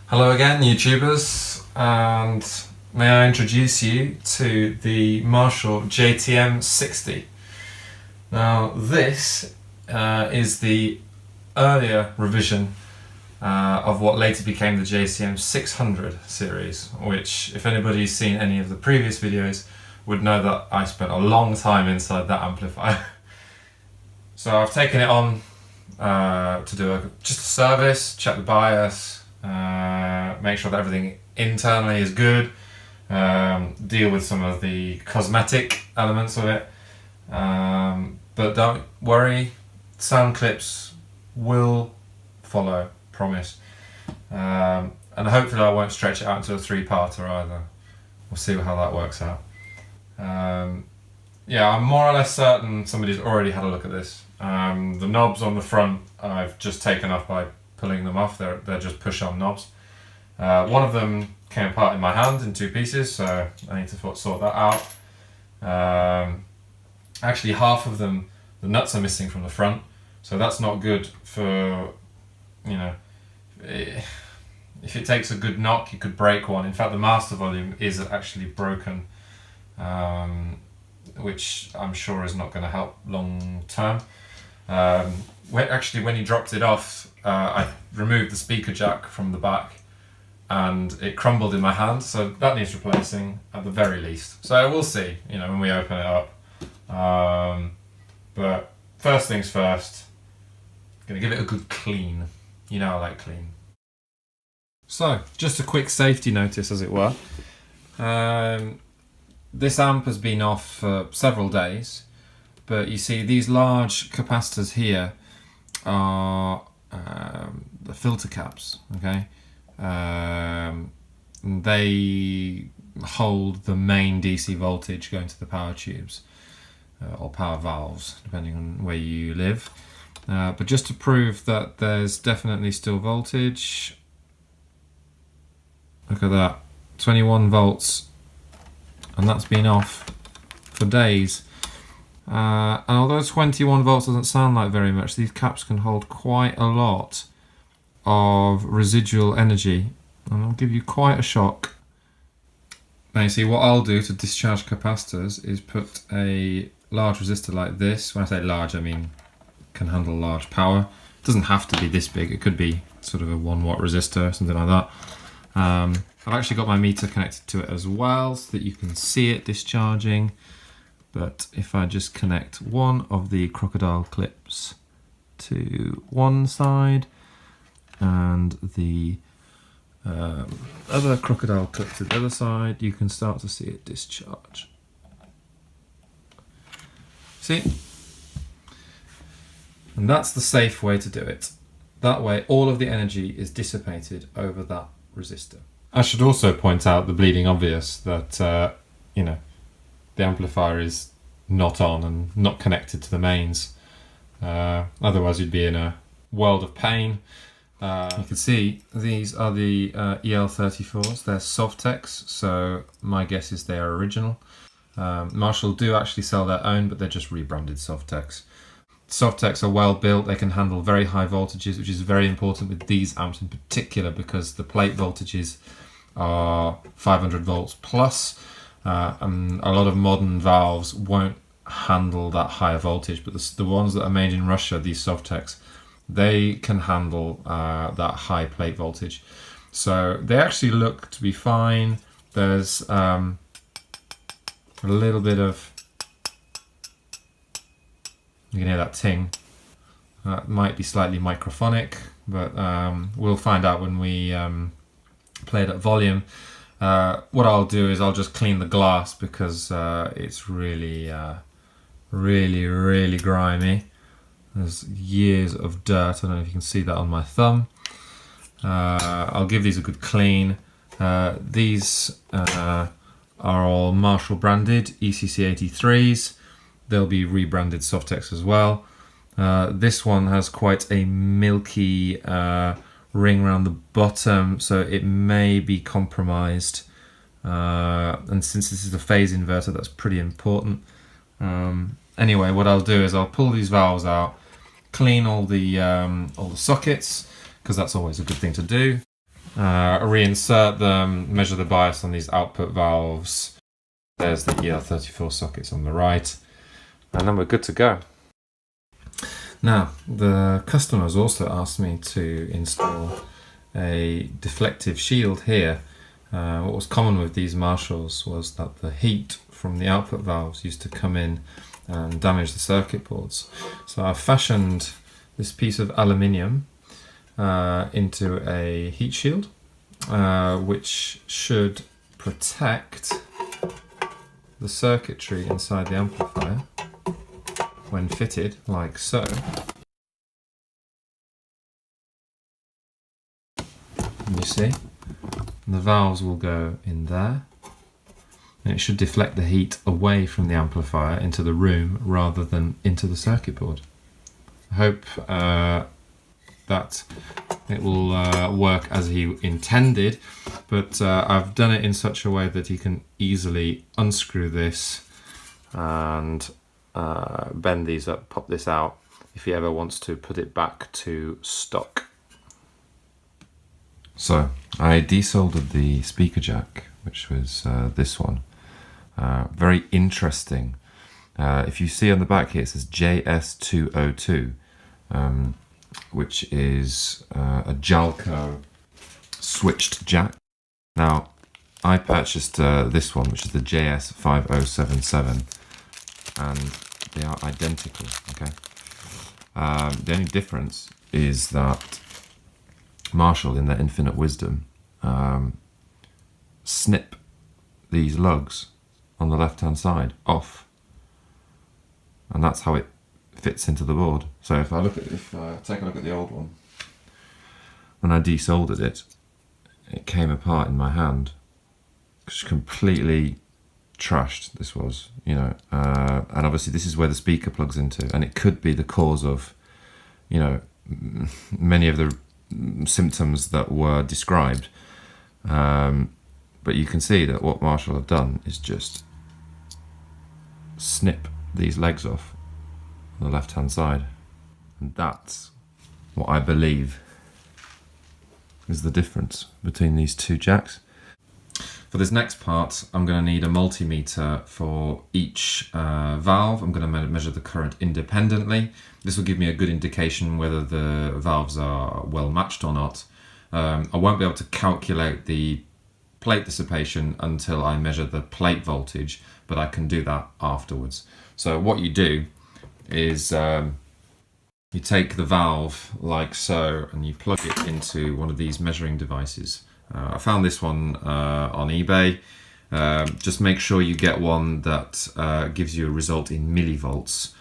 Hello again, YouTubers, and may I introduce you to the Marshall JTM60. Now this is the earlier revision of what later became the JTM600 series, which if anybody's seen any of the previous videos would know that I spent a long time inside that amplifier. So I've taken it on to do just a service, check the bias, make sure that everything internally is good, deal with some of the cosmetic elements of it, but don't worry, sound clips will follow, promise, and hopefully I won't stretch it out into a three-parter either. We'll see how that works out. Yeah, I'm more or less certain somebody's already had a look at this. The knobs on the front I've just taken off by pulling them off. They're just push-on knobs. One of them came apart in my hand in two pieces, so I need to sort that out. Actually, half of them, the nuts are missing from the front, so that's not good for, you know, if it takes a good knock you could break one. In fact, the master volume is actually broken, which I'm sure is not going to help long term. When he dropped it off, I removed the speaker jack from the back and it crumbled in my hand, so that needs replacing at the very least. So we'll see, you know, when we open it up. But first things first, gonna give it a good clean. You know I like clean. So, just a quick safety notice, as it were. This amp has been off for several days, but you see these large capacitors here are the filter caps, okay? They hold the main DC voltage going to the power tubes, or power valves, depending on where you live. But just to prove that there's definitely still voltage, look at that, 21 volts, and that's been off for days. And although 21 volts doesn't sound like very much, these caps can hold quite a lot of residual energy, and I'll give you quite a shock. Now you see, what I'll do to discharge capacitors is put a large resistor like this. When I say large, I mean can handle large power. It doesn't have to be this big, it could be sort of a 1 watt resistor, something like that. I've actually got my meter connected to it as well so that you can see it discharging. But if I just connect one of the crocodile clips to one side and the other crocodile clip to the other side, you can start to see it discharge. See? And that's the safe way to do it. That way all of the energy is dissipated over that resistor. I should also point out the bleeding obvious that, you know, the amplifier is not on and not connected to the mains. Otherwise you'd be in a world of pain. You can see these are the EL34s. They're Softex, so my guess is they are original. Marshall do actually sell their own, but they're just rebranded Softex. Softex are well built, they can handle very high voltages, which is very important with these amps in particular because the plate voltages are 500 volts plus. And a lot of modern valves won't handle that higher voltage, but the ones that are made in Russia, these Softex, they can handle that high plate voltage. So they actually look to be fine. There's a little bit of, you can hear that ting. That might be slightly microphonic, but we'll find out when we play it at volume. What I'll do is I'll just clean the glass because it's really grimy. There's years of dirt. I don't know if you can see that on my thumb. I'll give these a good clean. These are all Marshall branded ECC83s. They'll be rebranded Softex as well. This one has quite a milky ring around the bottom, so it may be compromised. And since this is a phase inverter, that's pretty important. Anyway, what I'll do is I'll pull these valves out, clean all the sockets, because that's always a good thing to do. reinsert them, measure the bias on these output valves. There's the EL34 sockets on the right, and then we're good to go. Now, the customers also asked me to install a deflective shield here. What was common with these Marshalls was that the heat from the output valves used to come in and damage the circuit boards. So I fashioned this piece of aluminium into a heat shield, which should protect the circuitry inside the amplifier when fitted, like so. And you see, the valves will go in there, and it should deflect the heat away from the amplifier into the room rather than into the circuit board. I hope that it will work as he intended, but I've done it in such a way that he can easily unscrew this and bend these up, pop this out if he ever wants to put it back to stock. So I desoldered the speaker jack, which was this one. Very interesting. If you see on the back here, it says JS202, which is a Jalco switched jack. Now, I purchased this one, which is the JS5077, and they are identical, okay? The only difference is that Marshall, in their infinite wisdom, snip these lugs on the left-hand side off, and that's how it fits into the board. So if I take a look at the old one, when I desoldered it, it came apart in my hand. Just completely trashed, this was, you know, and obviously this is where the speaker plugs into, and it could be the cause of, you know, many of the symptoms that were described. But you can see that what Marshall have done is just snip these legs off on the left hand side, and that's what I believe is the difference between these two jacks. For this next part, I'm going to need a multimeter for each valve. I'm going to measure the current independently. This will give me a good indication whether the valves are well matched or not. I won't be able to calculate the plate dissipation until I measure the plate voltage, but I can do that afterwards. So what you do is you take the valve like so and you plug it into one of these measuring devices. I found this one on eBay. Just make sure you get one that gives you a result in millivolts,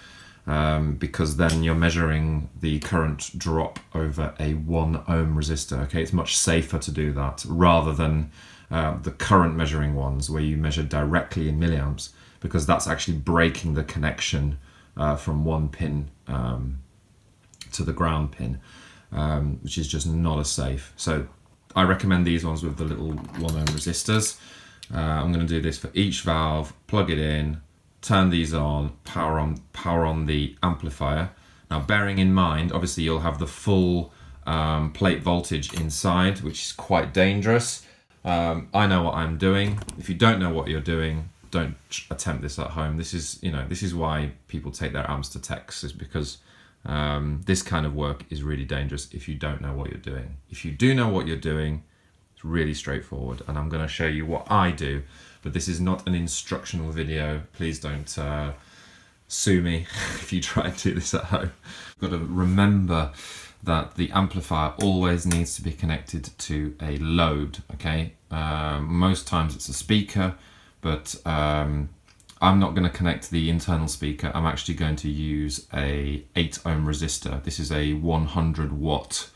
because then you're measuring the current drop over a 1 ohm resistor. Okay, it's much safer to do that rather than the current measuring ones where you measure directly in milliamps, because that's actually breaking the connection from one pin to the ground pin, which is just not as safe. So I recommend these ones with the little 1 ohm resistors. I'm going to do this for each valve, plug it in, turn these on, power on the amplifier. Now, bearing in mind, obviously you'll have the full plate voltage inside, which is quite dangerous. I know what I'm doing. If you don't know what you're doing, don't attempt this at home. This is why people take their amps to techs, is because this kind of work is really dangerous if you don't know what you're doing. If you do know what you're doing, it's really straightforward, and I'm going to show you what I do, but this is not an instructional video. Please don't sue me if you try and do this at home. You've got to remember that the amplifier always needs to be connected to a load, okay? Most times it's a speaker, but I'm not going to connect the internal speaker. I'm actually going to use a 8 ohm resistor. This is a 100 watt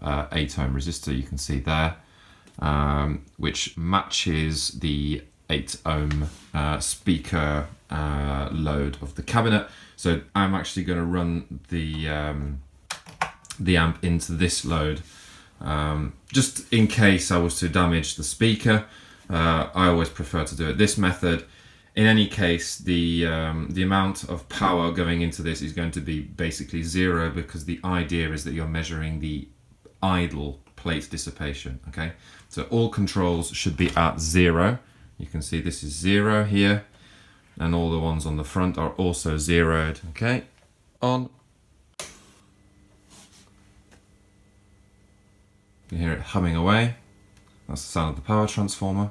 8 ohm resistor, you can see there, which matches the 8 ohm speaker load of the cabinet. So I'm actually going to run the amp into this load, just in case I was to damage the speaker. I always prefer to do it this method. In any case, the amount of power going into this is going to be basically zero, because the idea is that you're measuring the idle plate dissipation. Okay, so all controls should be at 0. You can see this is 0 here, and all the ones on the front are also zeroed. Okay, on. You hear it humming away. That's the sound of the power transformer.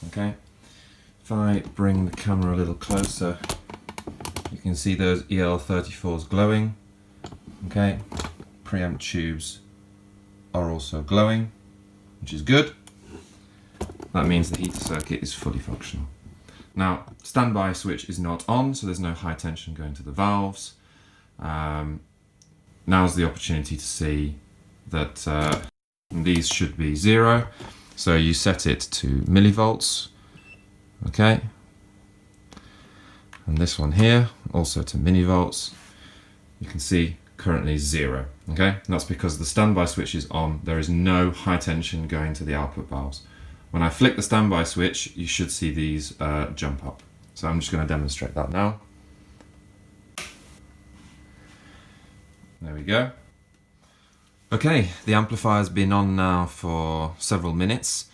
Okay, if I bring the camera a little closer, you can see those EL34s glowing. Okay, preamp tubes are also glowing, which is good. That means the heater circuit is fully functional. Now, standby switch is not on, so there's no high tension going to the valves. Now's the opportunity to see that these should be 0. So you set it to millivolts, okay? And this one here, also to millivolts. You can see currently 0, okay? And that's because the standby switch is on. There is no high tension going to the output valves. When I flick the standby switch, you should see these jump up. So I'm just going to demonstrate that now. There we go. Okay, the amplifier's been on now for several minutes.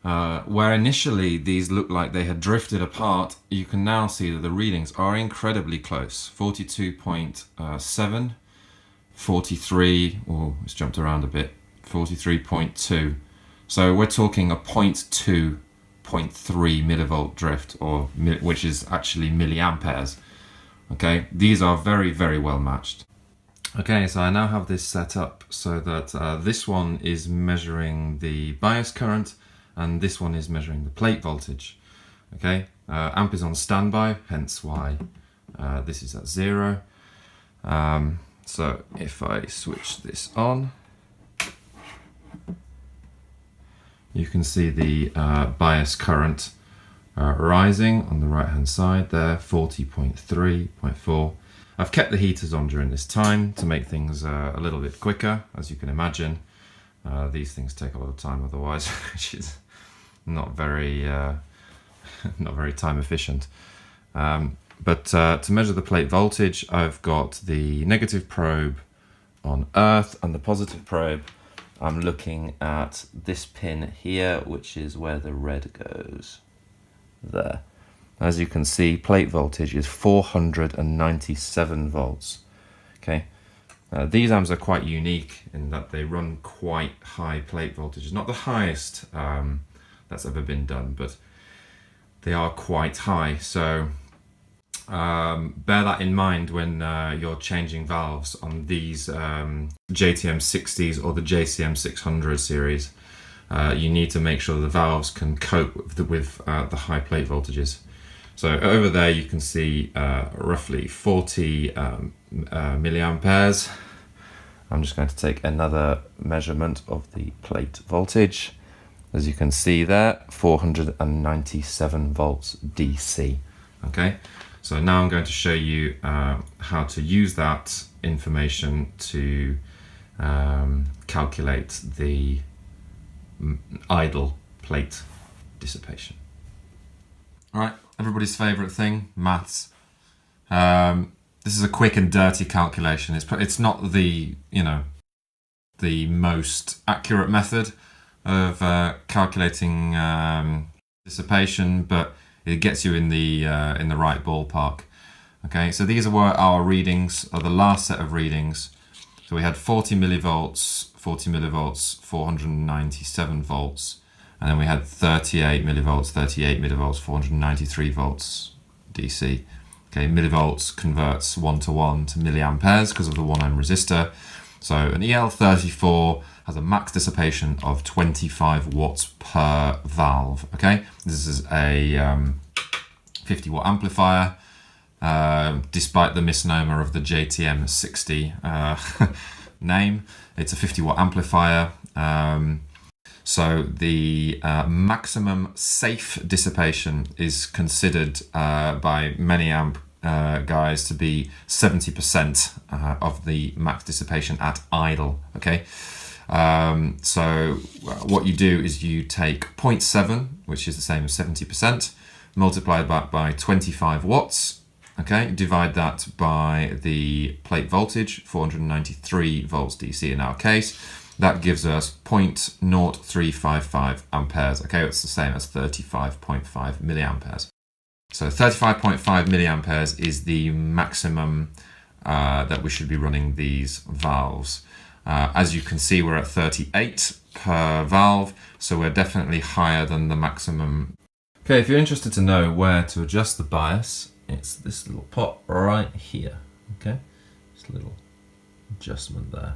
Where initially these looked like they had drifted apart, you can now see that the readings are incredibly close. 42.7, 43, oh, it's jumped around a bit, 43.2. So we're talking a 0.2, 0.3 millivolt drift, or which is actually milliamperes. Okay, these are very, very well matched. Okay, so I now have this set up so that this one is measuring the bias current and this one is measuring the plate voltage. Okay, amp is on standby, hence why this is at 0. So if I switch this on, you can see the bias current rising on the right hand side there, 40.3, 0.4. I've kept the heaters on during this time to make things a little bit quicker, as you can imagine. These things take a lot of time otherwise, which is not very time efficient. But to measure the plate voltage, I've got the negative probe on earth and the positive probe. I'm looking at this pin here, which is where the red goes. There. As you can see, plate voltage is 497 volts. Okay, these amps are quite unique in that they run quite high plate voltages. Not the highest that's ever been done, but they are quite high. So bear that in mind when you're changing valves on these JTM60s or the JCM600 series. You need to make sure the valves can cope with the high plate voltages. So over there you can see roughly 40 milliamperes. I'm just going to take another measurement of the plate voltage. As you can see there, 497 volts DC. Okay, so now I'm going to show you how to use that information to calculate the idle plate dissipation. All right, everybody's favorite thing, maths. This is a quick and dirty calculation. It's not the the most accurate method of calculating dissipation, but it gets you in the right ballpark. Okay, so these are our readings, or the last set of readings. So we had 40 millivolts, 497 volts. And then we had 38 millivolts, 493 volts DC. Okay, millivolts converts 1-to-1 to milliamperes because of the 1 ohm resistor. So an EL34 has a max dissipation of 25 watts per valve. Okay, this is a 50 watt amplifier, despite the misnomer of the JTM60 name. It's a 50 watt amplifier. So the maximum safe dissipation is considered by many amp guys to be 70% of the max dissipation at idle. Okay, so what you do is you take 0.7, which is the same as 70%, multiply that by 25 watts. Okay, divide that by the plate voltage, 493 volts DC in our case. that gives us 0.0355 amperes. Okay, it's the same as 35.5 milliamperes. So 35.5 milliamperes is the maximum that we should be running these valves. As you can see, we're at 38 per valve, so we're definitely higher than the maximum. Okay, if you're interested to know where to adjust the bias, it's this little pot right here. Okay, just a little adjustment there.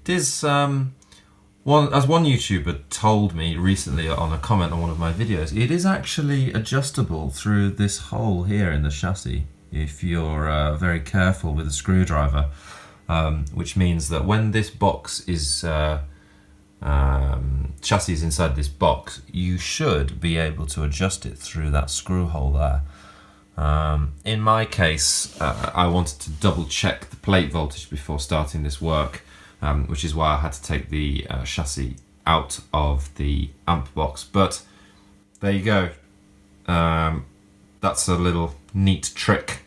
It is as one YouTuber told me recently on a comment on one of my videos, it is actually adjustable through this hole here in the chassis if you're very careful with a screwdriver, which means that when this box is chassis is inside this box, you should be able to adjust it through that screw hole there. In my case, I wanted to double check the plate voltage before starting this work, which is why I had to take the chassis out of the amp box. But there you go. That's a little neat trick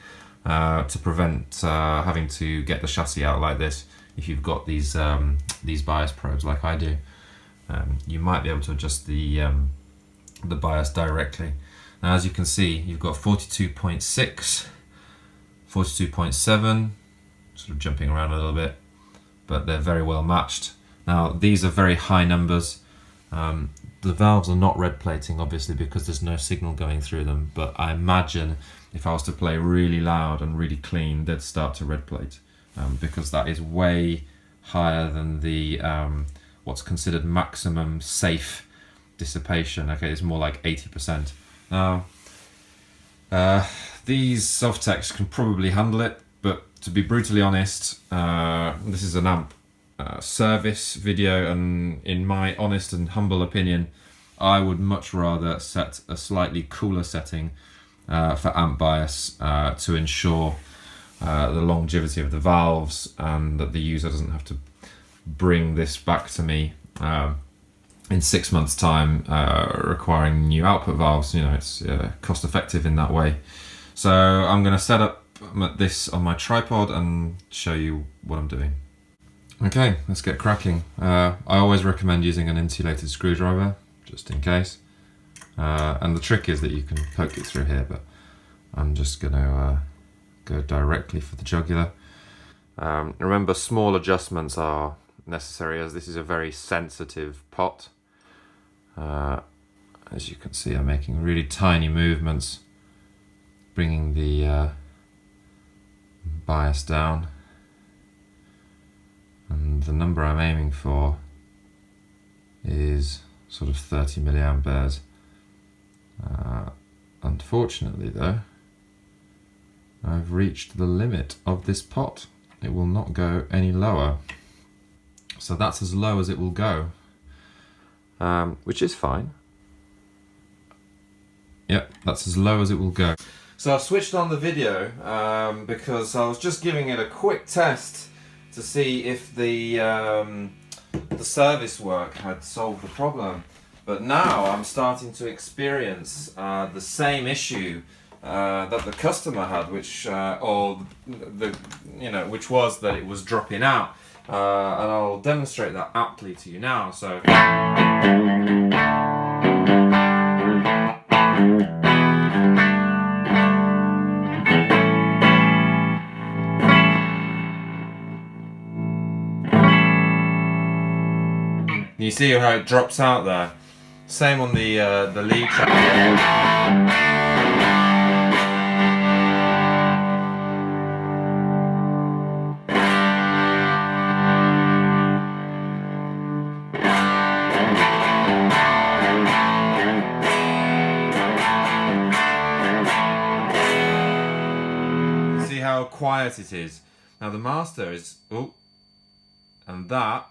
to prevent having to get the chassis out like this. If you've got these bias probes like I do, you might be able to adjust the bias directly. Now, as you can see, you've got 42.6, 42.7, sort of jumping around a little bit, but they're very well matched. Now, these are very high numbers. The valves are not red plating, obviously, because there's no signal going through them, but I imagine if I was to play really loud and really clean, they'd start to red plate, because that is way higher than the what's considered maximum safe dissipation. Okay, it's more like 80%. Now, these Softecs can probably handle it, but to be brutally honest, this is an amp service video, and in my honest and humble opinion, I would much rather set a slightly cooler setting for amp bias to ensure the longevity of the valves, and that the user doesn't have to bring this back to me in 6 months' time, requiring new output valves. You know, it's cost effective in that way. So I'm going to set up this on my tripod and show you what I'm doing. Okay, let's get cracking. I always recommend using an insulated screwdriver, just in case. And the trick is that you can poke it through here, but I'm just going to go directly for the jugular. Remember, small adjustments are necessary, as this is a very sensitive pot. As you can see, I'm making really tiny movements, bringing the bias down, and the number I'm aiming for is sort of 30 milliamperes. Unfortunately though, I've reached the limit of this pot. It will not go any lower. So that's as low as it will go, which is fine. Yep, that's as low as it will go. So I've switched on the video because I was just giving it a quick test to see if the service work had solved the problem. But now I'm starting to experience the same issue that the customer had, which which was that it was dropping out. And I'll demonstrate that aptly to you now. So you see how it drops out there. Same on the lead track. See how quiet it is. Now the master is, and that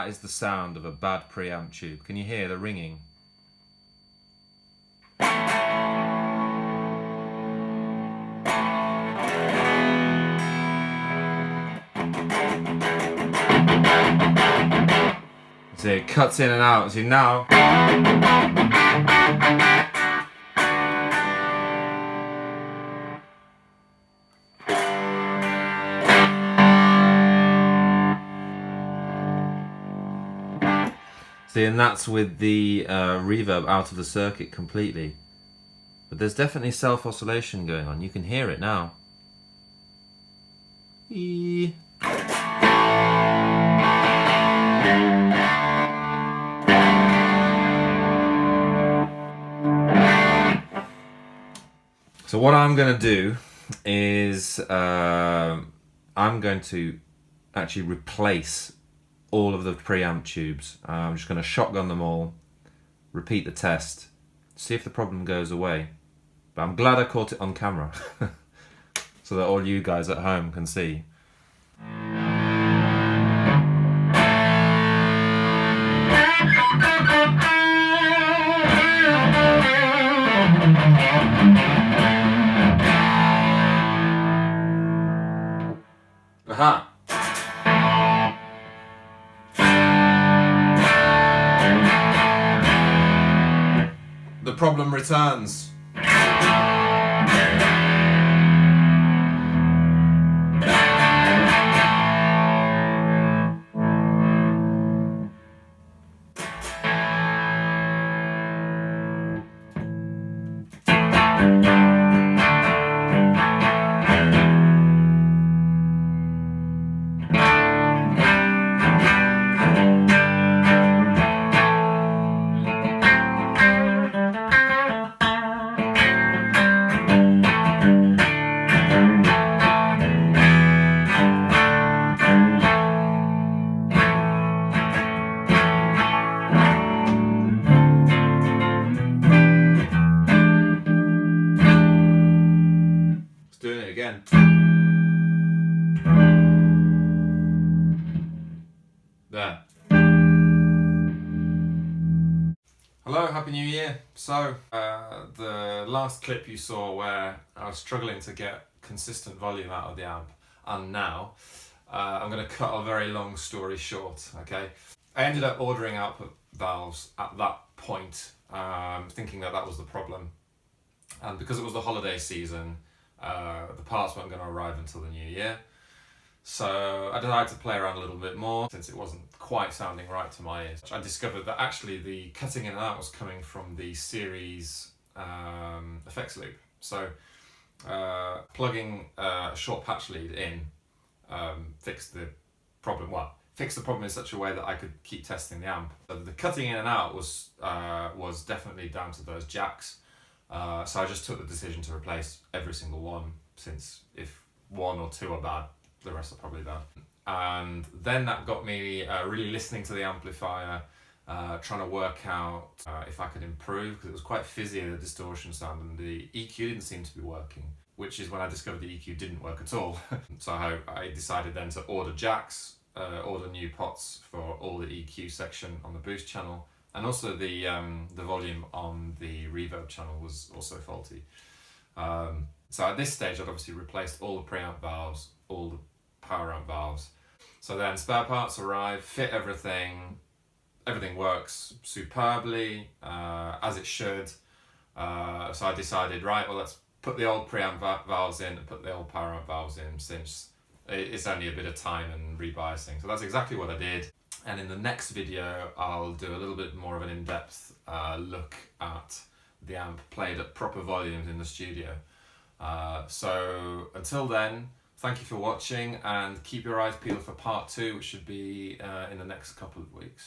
is the sound of a bad preamp tube. Can you hear the ringing? See, it cuts in and out. See now. See, and that's with the reverb out of the circuit completely. But there's definitely self-oscillation going on. You can hear it now. Eee. So what I'm going to do is I'm going to actually replace all of the preamp tubes. I'm just going to shotgun them all, repeat the test, see if the problem goes away. But I'm glad I caught it on camera so that all you guys at home can see. Aha! The problem returns. Doing it again. There. Hello, Happy New Year. So, the last clip you saw where I was struggling to get consistent volume out of the amp, and now, I'm going to cut a very long story short, okay? I ended up ordering output valves at that point, thinking that was the problem. And because it was the holiday season, the parts weren't going to arrive until the new year. So I decided to play around a little bit more since it wasn't quite sounding right to my ears. I discovered that actually the cutting in and out was coming from the series effects loop. So plugging a short patch lead in fixed the problem. Well, fixed the problem in such a way that I could keep testing the amp. So the cutting in and out was definitely down to those jacks. So I just took the decision to replace every single one, since if one or two are bad, the rest are probably bad. And then that got me really listening to the amplifier, trying to work out if I could improve, because it was quite fizzy, the distortion sound, and the EQ didn't seem to be working, which is when I discovered the EQ didn't work at all. So I decided then to order jacks, order new pots for all the EQ section on the boost channel, and also the volume on the reverb channel was also faulty. So at this stage I'd obviously replaced all the preamp valves, all the power amp valves. So then spare parts arrive, fit everything works superbly, as it should. So I decided, right, well, let's put the old preamp valves in and put the old power amp valves in, since it's only a bit of time and rebiasing. So that's exactly what I did. And in the next video, I'll do a little bit more of an in-depth look at the amp played at proper volumes in the studio. So until then, thank you for watching, and keep your eyes peeled for part 2, which should be in the next couple of weeks.